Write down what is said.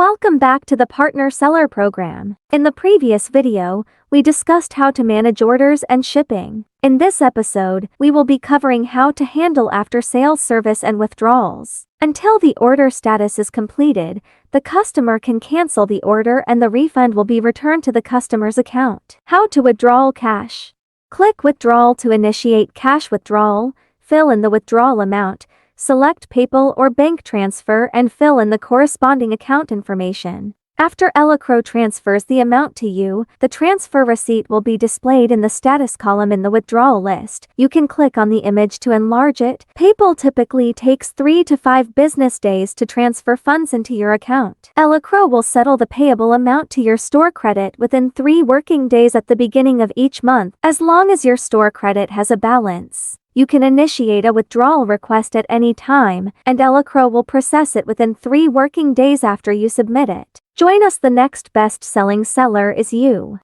Welcome back to the Partner Seller program. In the previous video, we discussed how to manage orders and shipping. In this episode, we will be covering how to handle after-sales service and withdrawals. Until the order status is completed, the customer can cancel the order and the refund will be returned to the customer's account. How to withdraw cash. Click Withdrawal to initiate cash withdrawal, fill in the withdrawal amount, select PayPal or bank transfer and fill in the corresponding account information. After Elecrow transfers the amount to you, the transfer receipt will be displayed in the status column in the withdrawal list. You can click on the image to enlarge it. PayPal typically takes 3 to 5 business days to transfer funds into your account. Elecrow will settle the payable amount to your store credit within 3 working days at the beginning of each month, as long as your store credit has a balance. You can initiate a withdrawal request at any time, and Elecrow will process it within 3 working days after you submit it. Join us. The next best-selling seller is you.